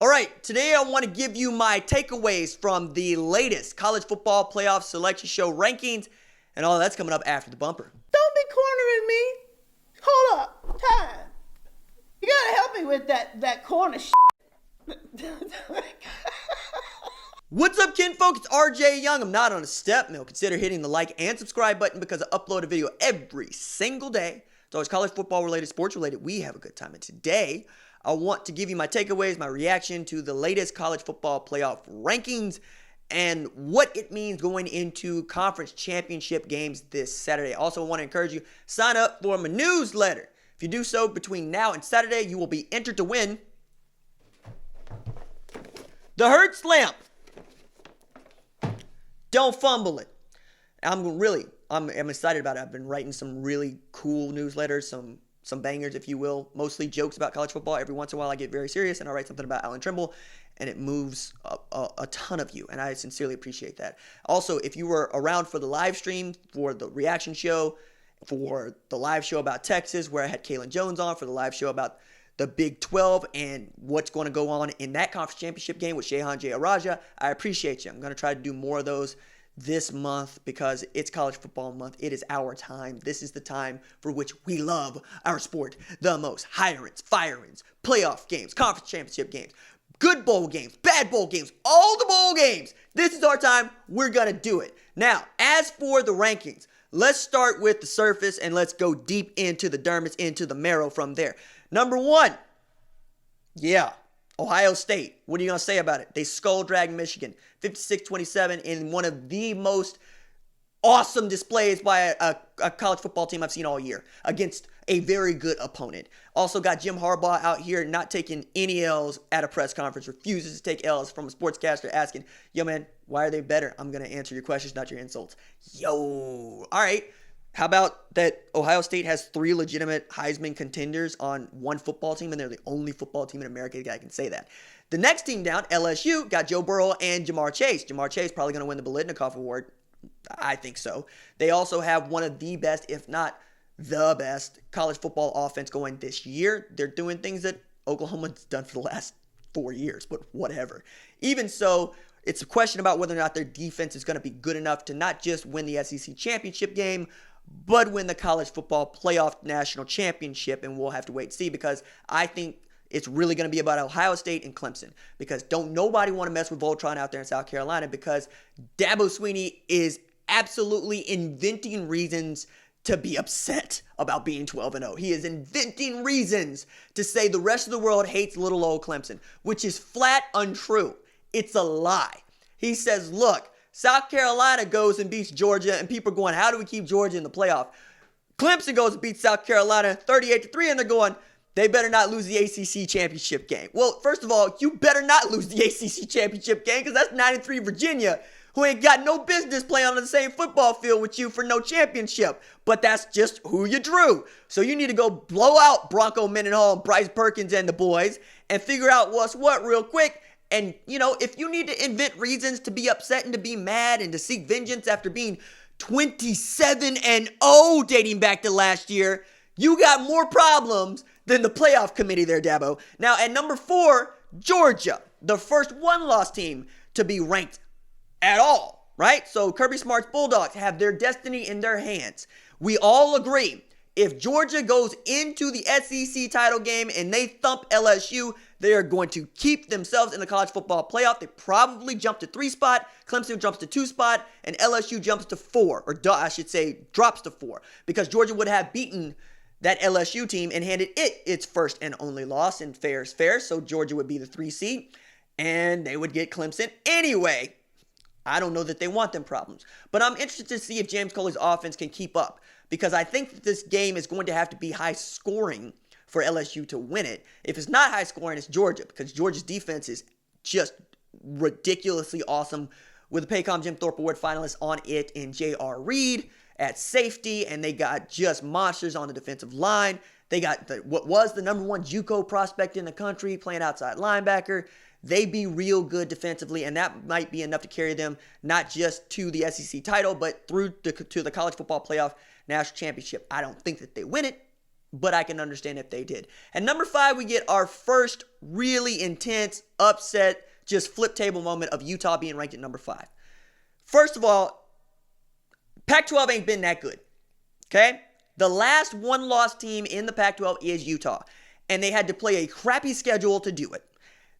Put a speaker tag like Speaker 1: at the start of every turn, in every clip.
Speaker 1: All right, today I want to give you my takeaways from the latest college football playoff selection show rankings, and all that's coming up after the bumper.
Speaker 2: Don't be cornering me. Hold up. Time. You gotta help me with that corner shit.
Speaker 1: What's up, kinfolk? It's RJ Young. I'm not on a step mill. Consider hitting the like and subscribe button because I upload a video every single day. It's always college football related, sports related. We have a good time. And today, I want to give you my takeaways, my reaction to the latest college football playoff rankings, and what it means going into conference championship games this Saturday. Also, I want to encourage you, sign up for my newsletter. If you do so between now and Saturday, you will be entered to win the Hertz lamp. Don't fumble it. I'm excited about it. I've been writing some really cool newsletters, some bangers, if you will, mostly jokes about college football. Every once in a while, I get very serious, and I write something about Alan Trimble, and it moves a ton of you, and I sincerely appreciate that. Also, if you were around for the live stream, for the reaction show, for the live show about Texas, where I had Kalen Jones on, for the live show about the Big 12 and what's going to go on in that conference championship game with Shehan Jayaraja, I appreciate you. I'm going to try to do more of those this month because it's college football month. It is our time. This is the time for which we love our sport the most. Hire-ins, fire-ins, playoff games, conference championship games, good bowl games, bad bowl games, all the bowl games. This is our time. We're going to do it. Now, as for the rankings, let's start with the surface and let's go deep into the dermis, into the marrow from there. Number one, Ohio State. What are you going to say about it? They skull-dragged Michigan 56-27 in one of the most awesome displays by a college football team I've seen all year against a very good opponent. Also got Jim Harbaugh out here not taking any L's at a press conference, refuses to take L's from a sportscaster asking, yo, man, why are they better? I'm going to answer your questions, not your insults. Yo, all right. How about that Ohio State has 3 legitimate Heisman contenders on one football team, and they're the only football team in America that can say that. The next team down, LSU, got Joe Burrow and Jamar Chase. Jamar Chase probably going to win the Biletnikoff Award. I think so. They also have one of the best, if not the best, college football offense going this year. They're doing things that Oklahoma's done for the last 4 years, but whatever. Even so, it's a question about whether or not their defense is going to be good enough to not just win the SEC championship game, but win the college football playoff national championship, and we'll have to wait and see because I think it's really going to be about Ohio State and Clemson because don't nobody want to mess with Voltron out there in South Carolina because Dabo Swinney is absolutely inventing reasons to be upset about being 12-0. He is inventing reasons to say the rest of the world hates little old Clemson, which is flat untrue. It's a lie. He says, look, South Carolina goes and beats Georgia, and people are going, how do we keep Georgia in the playoff? Clemson goes and beats South Carolina 38-3, and they're going, they better not lose the ACC championship game. Well, first of all, you better not lose the ACC championship game because that's 9-3 Virginia, who ain't got no business playing on the same football field with you for no championship. But that's just who you drew. So you need to go blow out Bronco Mendenhall and Bryce Perkins and the boys and figure out what's what real quick. And, you know, if you need to invent reasons to be upset and to be mad and to seek vengeance after being 27-0 dating back to last year, you got more problems than the playoff committee there, Dabo. Now, at number 4, Georgia, the first one-loss team to be ranked at all, right? So Kirby Smart's Bulldogs have their destiny in their hands. We all agree, if Georgia goes into the SEC title game and they thump LSU, they are going to keep themselves in the college football playoff. They probably jump to 3 spot. Clemson jumps to 2 spot. And LSU jumps to 4. Or I should say drops to 4. Because Georgia would have beaten that LSU team and handed it its first and only loss. And fair is fair. So Georgia would be the 3 seed. And they would get Clemson anyway. I don't know that they want them problems. But I'm interested to see if James Coley's offense can keep up. Because I think that this game is going to have to be high scoring for LSU to win it. If it's not high scoring, it's Georgia, because Georgia's defense is just ridiculously awesome with the Paycom Jim Thorpe Award finalist on it in J.R. Reed at safety, and they got just monsters on the defensive line. They got what was the number 1 JUCO prospect in the country playing outside linebacker. They be real good defensively, and that might be enough to carry them not just to the SEC title, but through to the college football playoff national championship. I don't think that they win it, but I can understand if they did. At number 5, we get our first really intense, upset, just flip table moment of Utah being ranked at number 5. First of all, Pac-12 ain't been that good, okay? The last one-loss team in the Pac-12 is Utah, and they had to play a crappy schedule to do it.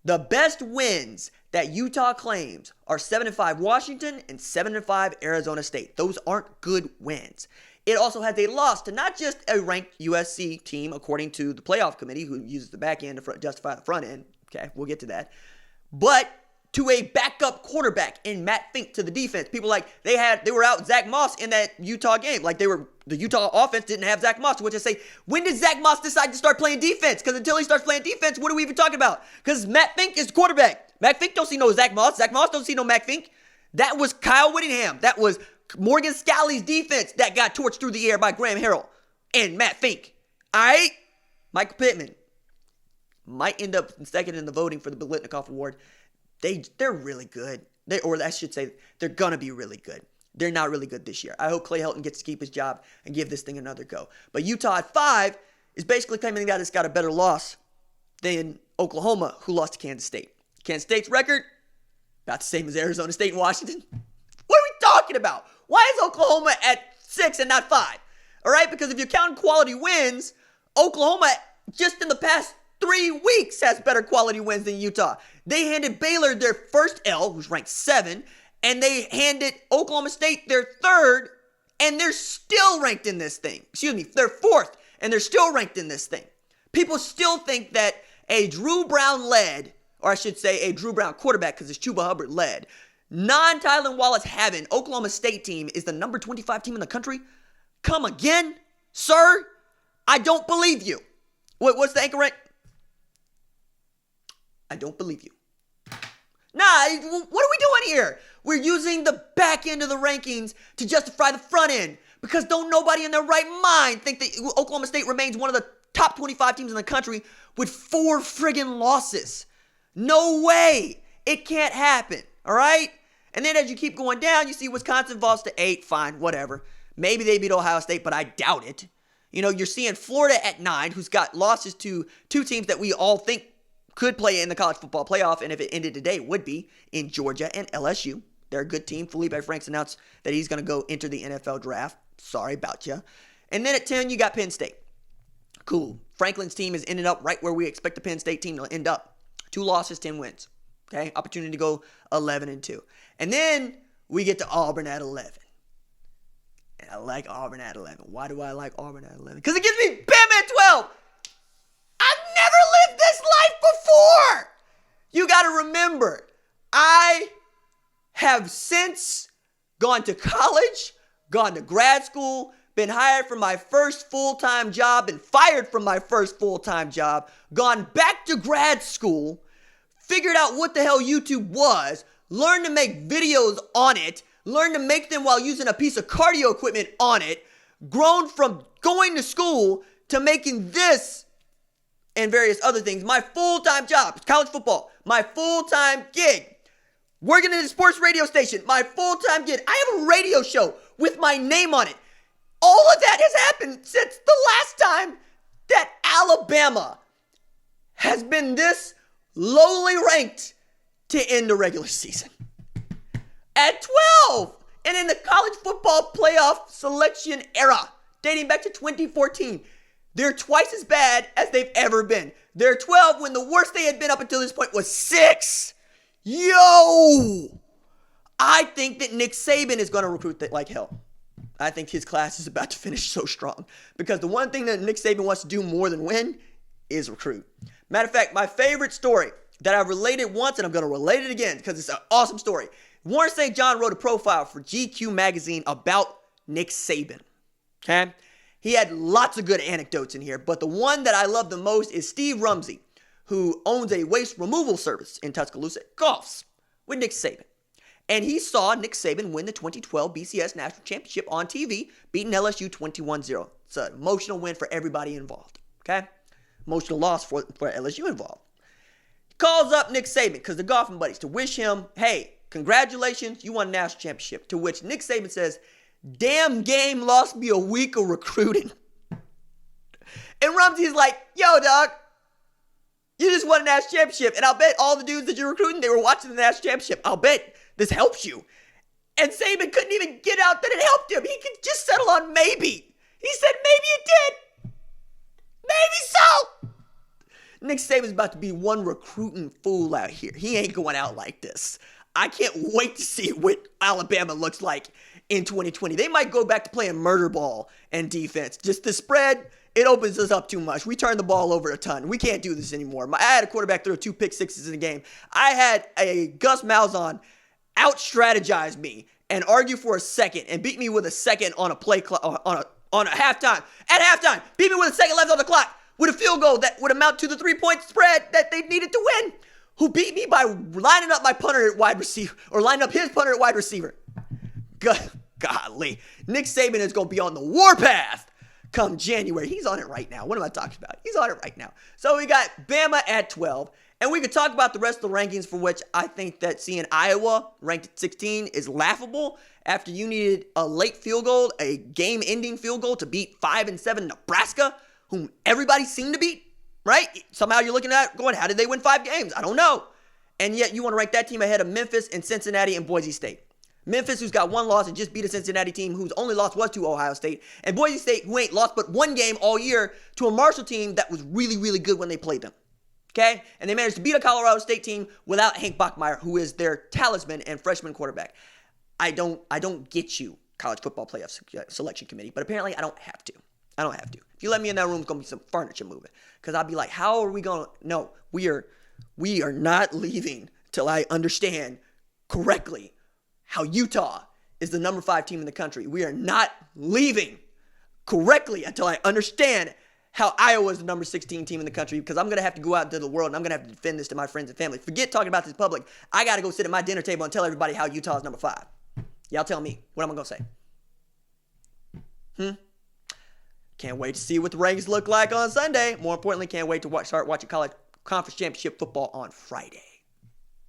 Speaker 1: The best wins that Utah claims are 7-5 Washington and 7-5 Arizona State. Those aren't good wins. It also has a loss to not just a ranked USC team, according to the playoff committee, who uses the back end to justify the front end. Okay, we'll get to that. But to a backup quarterback in Matt Fink to the defense. People like they were out Zach Moss in that Utah game. Like the Utah offense didn't have Zach Moss, which I say, when did Zach Moss decide to start playing defense? Because until he starts playing defense, what are we even talking about? Because Matt Fink is the quarterback. Matt Fink don't see no Zach Moss. Zach Moss don't see no Matt Fink. That was Kyle Whittingham. That was Morgan Scalley's defense that got torched through the air by Graham Harrell and Matt Fink. All right? Michael Pittman might end up second in the voting for the Biletnikoff Award. They're really good. Or I should say, they're going to be really good. They're not really good this year. I hope Clay Helton gets to keep his job and give this thing another go. But Utah at 5 is basically claiming that it's got a better loss than Oklahoma, who lost to Kansas State. Kansas State's record, about the same as Arizona State and Washington. What are we talking about? Why is Oklahoma at 6 and not 5? All right, because if you're counting quality wins, Oklahoma, just in the past 3 weeks, has better quality wins than Utah. They handed Baylor their first L, who's ranked 7, and they handed Oklahoma State their 3rd, and they're still ranked in this thing. Excuse me, they're 4th, and they're still ranked in this thing. People still think that a Drew Brown led, or I should say a Drew Brown quarterback, because it's Chuba Hubbard led, non-Tylan Wallace having Oklahoma State team is the number 25 team in the country. Come again, sir? I don't believe you. What's the anchor rank? I don't believe you. Nah, what are we doing here? We're using the back end of the rankings to justify the front end, because don't nobody in their right mind think that Oklahoma State remains one of the top 25 teams in the country with 4 friggin' losses. No way. It can't happen. All right? And then as you keep going down, you see Wisconsin falls to 8. Fine, whatever. Maybe they beat Ohio State, but I doubt it. You know, you're seeing Florida at 9, who's got losses to 2 teams that we all think could play in the college football playoff, and if it ended today, it would be in Georgia and LSU. They're a good team. Felipe Franks announced that he's going to go enter the NFL draft. Sorry about you. And then at 10, you got Penn State. Cool. Franklin's team has ended up right where we expect the Penn State team to end up. 2 losses, 10 wins. Okay? Opportunity to go 11-2. And then we get to Auburn at 11. And I like Auburn at 11. Why do I like Auburn at 11? Because it gives me Bama at 12. I've never lived this life before. You got to remember, I have since gone to college, gone to grad school, been hired for my first full-time job, been fired from my first full-time job, gone back to grad school, figured out what the hell YouTube was, learned to make videos on it, learned to make them while using a piece of cardio equipment on it, grown from going to school to making this and various other things my full-time job, college football, my full-time gig, working at a sports radio station, my full-time gig. I have a radio show with my name on it. All of that has happened since the last time that Alabama has been this lowly ranked to end the regular season. At 12, and in the college football playoff selection era, dating back to 2014, they're twice as bad as they've ever been. They're 12 when the worst they had been up until this point was 6. Yo! I think that Nick Saban is going to recruit like hell. I think his class is about to finish so strong. Because the one thing that Nick Saban wants to do more than win is recruit. Matter of fact, my favorite story that I've related once, and I'm going to relate it again because it's an awesome story. Warren St. John wrote a profile for GQ magazine about Nick Saban. Okay? He had lots of good anecdotes in here, but the one that I love the most is Steve Rumsey, who owns a waste removal service in Tuscaloosa, golfs with Nick Saban. And he saw Nick Saban win the 2012 BCS National Championship on TV, beating LSU 21-0. It's an emotional win for everybody involved, okay? Emotional loss for LSU involved. He calls up Nick Saban, because they're golfing buddies, to wish him, hey, congratulations, you won a national championship. To which Nick Saban says, damn game lost me a week of recruiting. And Rumsey's like, yo, dog, you just won a national championship. And I'll bet all the dudes that you're recruiting, they were watching the national championship. I'll bet this helps you. And Saban couldn't even get out that it helped him. He could just settle on maybe. He said maybe it did. Maybe so. Nick Saban's about to be one recruiting fool out here. He ain't going out like this. I can't wait to see what Alabama looks like in 2020. They might go back to playing murder ball and defense. Just the spread, it opens us up too much. We turn the ball over a ton. We can't do this anymore. I had a quarterback throw 2 pick sixes in a game. I had a Gus Malzahn out-strategize me and argue for a second and beat me with a second on a play on a halftime. At halftime, beat me with a second left on the clock with a field goal that would amount to the 3-point spread that they needed to win. Who beat me by lining up my punter at wide receiver, or lining up his punter at wide receiver. Golly. Nick Saban is going to be on the warpath come January. He's on it right now. What am I talking about? He's on it right now. So we got Bama at 12. And we could talk about the rest of the rankings, for which I think that seeing Iowa ranked at 16 is laughable after you needed a late field goal, a game-ending field goal to beat 5-7 Nebraska, whom everybody seemed to beat. Right? Somehow you're looking at going, how did they win 5 games? I don't know. And yet you want to rank that team ahead of Memphis and Cincinnati and Boise State. Memphis, who's got 1 loss and just beat a Cincinnati team whose only loss was to Ohio State. And Boise State, who ain't lost but 1 game all year to a Marshall team that was really, really good when they played them. Okay? And they managed to beat a Colorado State team without Hank Bachmeier, who is their talisman and freshman quarterback. I don't get you, College Football Playoff Selection Committee, but apparently I don't have to. I don't have to. If you let me in that room, it's going to be some furniture moving. Because I'll be like, how are we going to... No, we are not leaving till I understand correctly how Utah is the number 5 team in the country. We are not leaving correctly until I understand how Iowa is the number 16 team in the country, because I'm going to have to go out into the world and I'm going to have to defend this to my friends and family. Forget talking about this in public. I got to go sit at my dinner table and tell everybody how Utah is number 5. Y'all tell me. What am I going to say? Can't wait to see what the rankings look like on Sunday. More importantly, can't wait to start watching college conference championship football on Friday.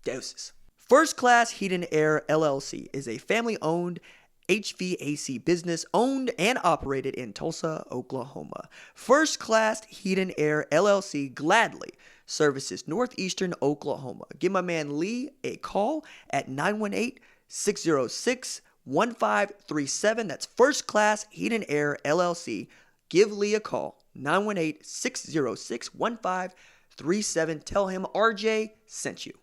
Speaker 1: Deuces. First Class Heat and Air LLC is a family-owned HVAC business owned and operated in Tulsa, Oklahoma. First Class Heat and Air LLC gladly services northeastern Oklahoma. Give my man Lee a call at 918-606-1537. That's First Class Heat and Air LLC. Give Lee a call, 918-606-1537. Tell him RJ sent you.